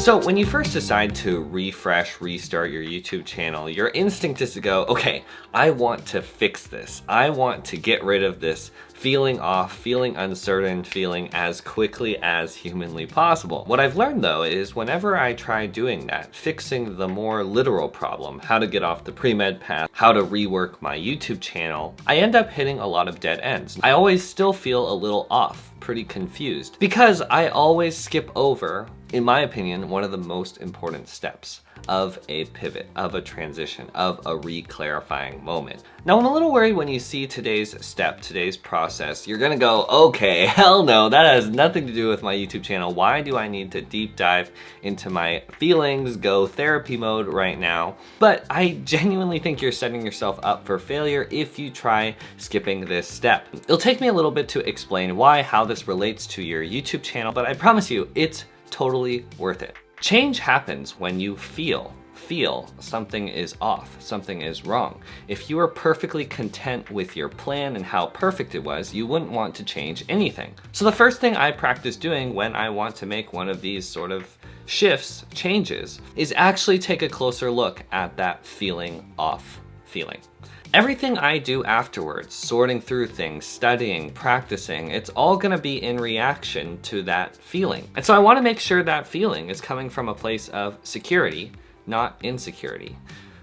So when you first decide to restart your YouTube channel, your instinct is to go, okay, I want to fix this. I want to get rid of this feeling off, feeling uncertain, feeling as quickly as humanly possible. What I've learned though is whenever I try doing that, fixing the more literal problem, how to get off the pre-med path, how to rework my YouTube channel, I end up hitting a lot of dead ends. I always still feel a little off, pretty confused, because I always skip over, in my opinion, one of the most important steps of a pivot, of a transition, of a re-clarifying moment. Now, I'm a little worried when you see today's step, today's process, you're gonna go, okay, hell no, that has nothing to do with my YouTube channel. Why do I need to deep dive into my feelings, go therapy mode right now? But I genuinely think you're setting yourself up for failure if you try skipping this step. It'll take me a little bit to explain why, how this relates to your YouTube channel, but I promise you, it's totally worth it. Change happens when you feel something is off, something is wrong. If you are perfectly content with your plan and how perfect it was, you wouldn't want to change anything. So the first thing I practice doing when I want to make one of these sort of shifts, changes, is actually take a closer look at that feeling off feeling. Everything I do afterwards, sorting through things, studying, practicing, it's all gonna be in reaction to that feeling. And so I wanna make sure that feeling is coming from a place of security, not insecurity.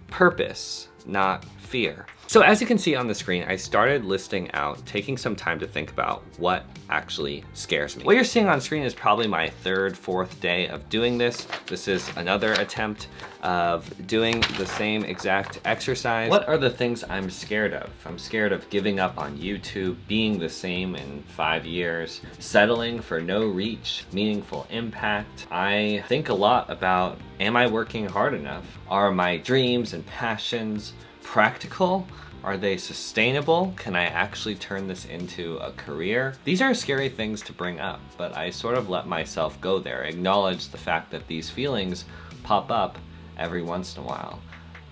Purpose, not fear. So as you can see on the screen, I started listing out, taking some time to think about what actually scares me. What you're seeing on screen is probably my third, fourth day of doing this. This is another attempt of doing the same exact exercise. What are the things I'm scared of? I'm scared of giving up on YouTube, being the same in 5 years, settling for no reach, meaningful impact. I think a lot about, am I working hard enough? Are my dreams and passions practical? Are they sustainable? Can I actually turn this into a career? These are scary things to bring up, but I sort of let myself go there, acknowledge the fact that these feelings pop up every once in a while.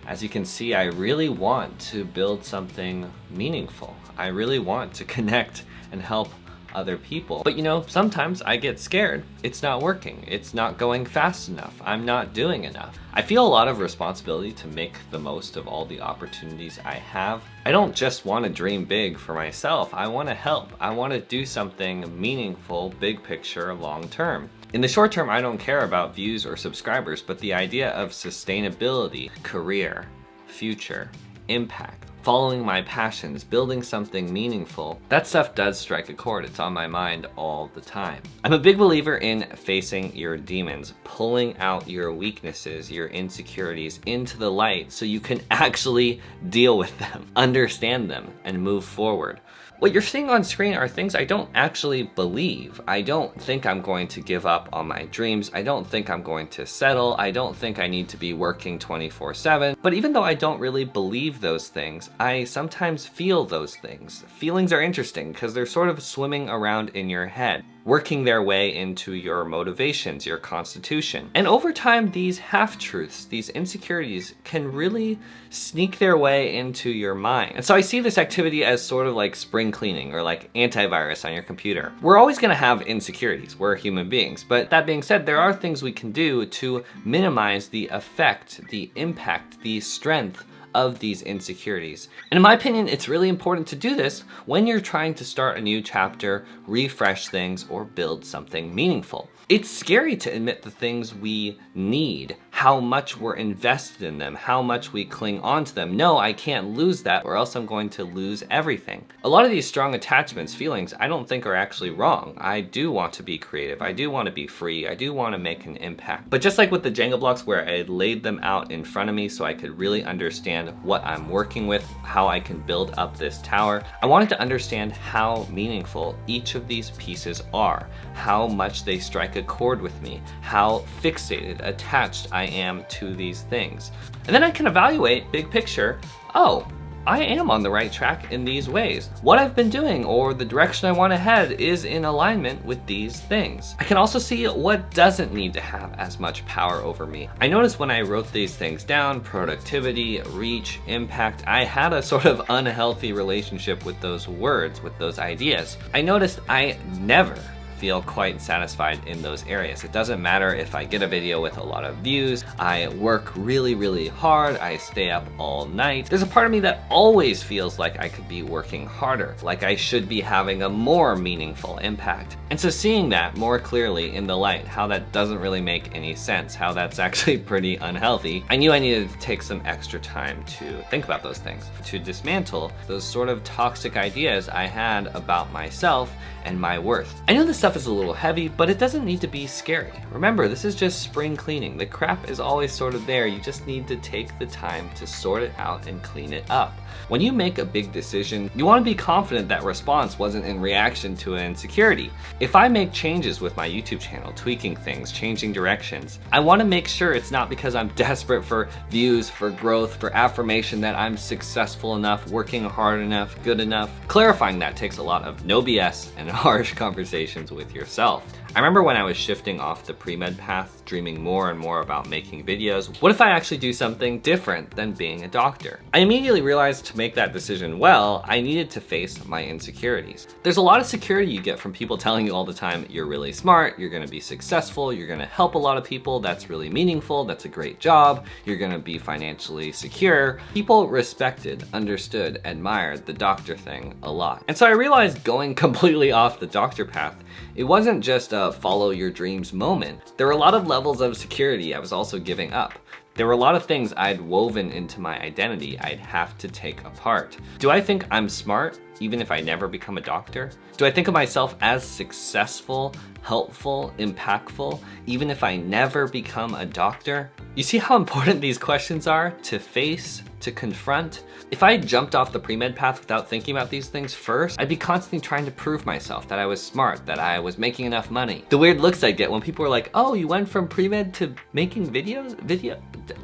As you can see, I really want to build something meaningful. I really want to connect and help other people. But you know, sometimes I get scared. It's not working. It's not going fast enough. I'm not doing enough. I feel a lot of responsibility to make the most of all the opportunities I have. I don't just want to dream big for myself. I want to help. I want to do something meaningful, big picture, long term. In the short term, I don't care about views or subscribers, but the idea of sustainability, career, future, impact, following my passions, building something meaningful, that stuff does strike a chord. It's on my mind all the time. I'm a big believer in facing your demons, pulling out your weaknesses, your insecurities into the light so you can actually deal with them, understand them, and move forward. What you're seeing on screen are things I don't actually believe. I don't think I'm going to give up on my dreams. I don't think I'm going to settle. I don't think I need to be working 24/7. But even though I don't really believe those things, I sometimes feel those things. Feelings are interesting because they're sort of swimming around in your head, working their way into your motivations, your constitution. And over time, these half-truths, these insecurities can really sneak their way into your mind. And so I see this activity as sort of like spring cleaning or like antivirus on your computer. We're always gonna have insecurities, we're human beings. But that being said, there are things we can do to minimize the effect, the impact, the strength of these insecurities. And in my opinion, it's really important to do this when you're trying to start a new chapter, refresh things, or build something meaningful. It's scary to admit the things we need, how much we're invested in them, how much we cling on to them. No, I can't lose that or else I'm going to lose everything. A lot of these strong attachments, feelings, I don't think are actually wrong. I do want to be creative. I do want to be free. I do want to make an impact. But just like with the Jenga blocks where I laid them out in front of me so I could really understand what I'm working with, how I can build up this tower, I wanted to understand how meaningful each of these pieces are, how much they strike a chord with me, how fixated, attached I am to these things. And then I can evaluate big picture, oh, I am on the right track in these ways. What I've been doing or the direction I want to head is in alignment with these things. I can also see what doesn't need to have as much power over me. I noticed when I wrote these things down, productivity, reach, impact, I had a sort of unhealthy relationship with those words, with those ideas. I noticed I never feel quite satisfied in those areas. It doesn't matter if I get a video with a lot of views, I work really, really hard, I stay up all night. There's a part of me that always feels like I could be working harder, like I should be having a more meaningful impact. And so seeing that more clearly in the light, how that doesn't really make any sense, how that's actually pretty unhealthy, I knew I needed to take some extra time to think about those things, to dismantle those sort of toxic ideas I had about myself and my worth. I know this stuff is a little heavy, but it doesn't need to be scary. Remember, this is just spring cleaning. The crap is always sort of there. You just need to take the time to sort it out and clean it up. When you make a big decision, you want to be confident that response wasn't in reaction to an insecurity. If I make changes with my YouTube channel, tweaking things, changing directions, I want to make sure it's not because I'm desperate for views, for growth, for affirmation that I'm successful enough, working hard enough, good enough. Clarifying that takes a lot of no BS and harsh conversations with yourself. I remember when I was shifting off the pre-med path, dreaming more and more about making videos. What if I actually do something different than being a doctor? I immediately realized to make that decision well, I needed to face my insecurities. There's a lot of security you get from people telling you all the time, you're really smart, you're gonna be successful, you're gonna help a lot of people, that's really meaningful, that's a great job, you're gonna be financially secure. People respected, understood, admired the doctor thing a lot. And so I realized going completely off the doctor path, it wasn't just a follow your dreams moment. There were a lot of levels of security I was also giving up. There were a lot of things I'd woven into my identity I'd have to take apart. Do I think I'm smart, even if I never become a doctor? Do I think of myself as successful, helpful, impactful, even if I never become a doctor? You see how important these questions are to face, to confront? If I had jumped off the pre-med path without thinking about these things first, I'd be constantly trying to prove myself that I was smart, that I was making enough money. The weird looks I get when people are like, oh, you went from pre-med to making videos?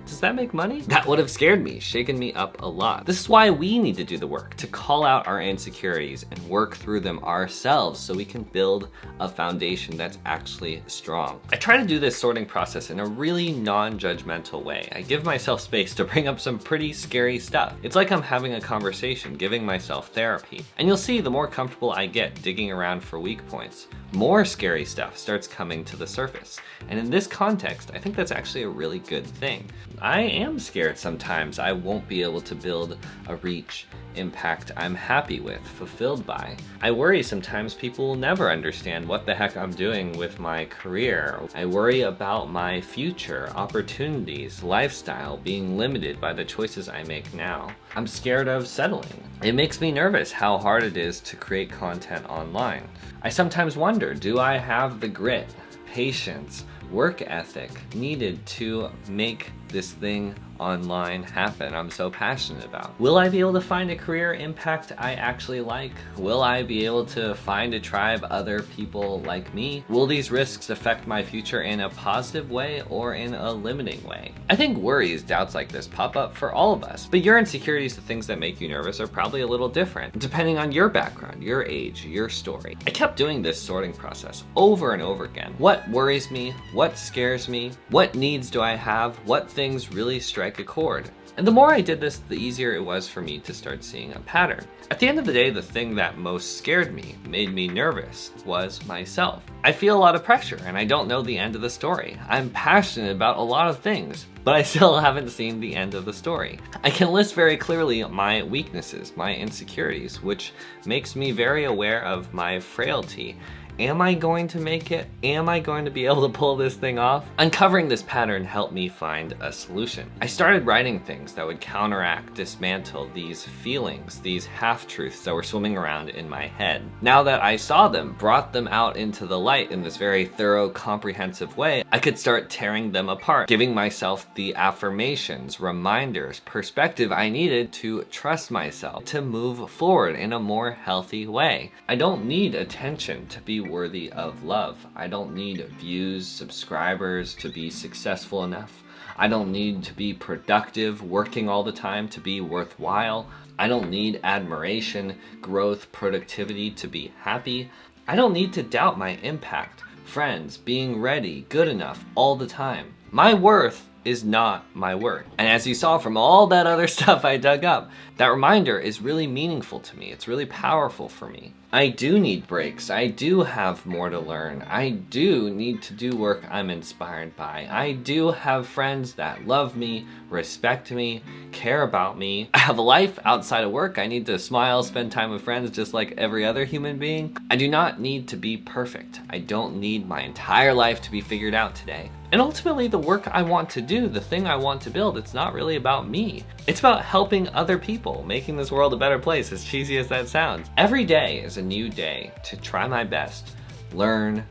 Does that make money? That would have scared me, shaken me up a lot. This is why we need to do the work, to call out our insecurities and work through them ourselves so we can build a foundation that's actually strong. I try to do this sorting process in a really non-judgmental way. I give myself space to bring up some pretty scary stuff. It's like I'm having a conversation, giving myself therapy. And you'll see the more comfortable I get digging around for weak points, more scary stuff starts coming to the surface. And in this context, I think that's actually a really good thing. I am scared sometimes I won't be able to build a reach, impact I'm happy with, fulfilled by. I worry sometimes people will never understand what the heck I'm doing with my career. I worry about my future, opportunities, lifestyle being limited by the choices I make now. I'm scared of settling. It makes me nervous how hard it is to create content online. I sometimes wonder, do I have the grit, patience, work ethic needed to make this thing online happen I'm so passionate about? Will I be able to find a career impact I actually like? Will I be able to find a tribe other people like me? Will these risks affect my future in a positive way or in a limiting way? I think worries, doubts like this pop up for all of us, but your insecurities, the things that make you nervous, are probably a little different depending on your background, your age, your story. I kept doing this sorting process over and over again. What worries me? What scares me? What needs do I have? What things really strike a chord? And the more I did this, the easier it was for me to start seeing a pattern. At the end of the day, the thing that most scared me, made me nervous, was myself. I feel a lot of pressure and I don't know the end of the story. I'm passionate about a lot of things, but I still haven't seen the end of the story. I can list very clearly my weaknesses, my insecurities, which makes me very aware of my frailty. Am I going to make it? Am I going to be able to pull this thing off? Uncovering this pattern helped me find a solution. I started writing things that would counteract, dismantle these feelings, these half-truths that were swimming around in my head. Now that I saw them, brought them out into the light in this very thorough, comprehensive way, I could start tearing them apart, giving myself the affirmations, reminders, perspective I needed to trust myself, to move forward in a more healthy way. I don't need attention to be worthy of love. I don't need views, subscribers to be successful enough. I don't need to be productive, working all the time to be worthwhile. I don't need admiration, growth, productivity to be happy. I don't need to doubt my impact, friends, being ready, good enough all the time. My worth is not my worth. And as you saw from all that other stuff I dug up, that reminder is really meaningful to me. It's really powerful for me. I do need breaks. I do have more to learn. I do need to do work I'm inspired by. I do have friends that love me, respect me, care about me. I have a life outside of work. I need to smile, spend time with friends just like every other human being. I do not need to be perfect. I don't need my entire life to be figured out today. And ultimately, the work I want to do, the thing I want to build, it's not really about me. It's about helping other people, making this world a better place, as cheesy as that sounds. Every day is a new day to try my best, learn,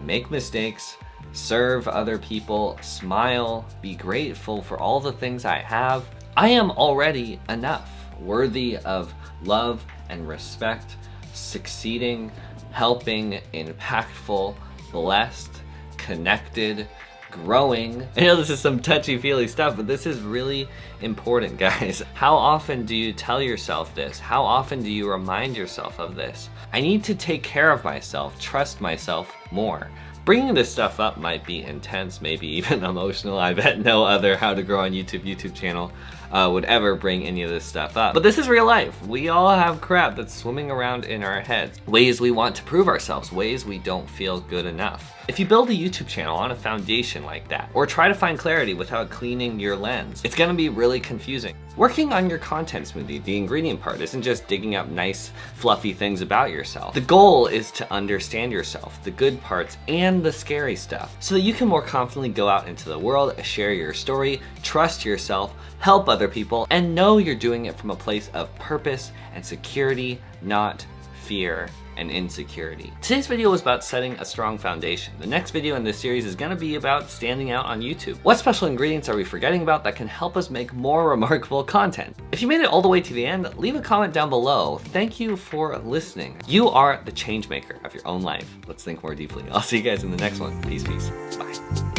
make mistakes, serve other people, smile, be grateful for all the things I have. I am already enough, worthy of love and respect, succeeding, helping, impactful, blessed, connected, growing. I know this is some touchy-feely stuff, but this is really important, guys. How often do you tell yourself this? How often do you remind yourself of this? I need to take care of myself, trust myself more. Bringing this stuff up might be intense, maybe even emotional. I bet no other How to Grow on YouTube channel would ever bring any of this stuff up. But this is real life. We all have crap that's swimming around in our heads. Ways we want to prove ourselves, ways we don't feel good enough. If you build a YouTube channel on a foundation like that, or try to find clarity without cleaning your lens, it's gonna be really confusing. Working on your content smoothie, the ingredient part, isn't just digging up nice, fluffy things about yourself. The goal is to understand yourself, the good parts and the scary stuff, so that you can more confidently go out into the world, share your story, trust yourself, help other people, and know you're doing it from a place of purpose and security, not fear and insecurity. Today's video was about setting a strong foundation. The next video in this series is gonna be about standing out on YouTube. What special ingredients are we forgetting about that can help us make more remarkable content? If you made it all the way to the end, leave a comment down below. Thank you for listening. You are the change maker of your own life. Let's think more deeply. I'll see you guys in the next one. Peace, peace. Bye.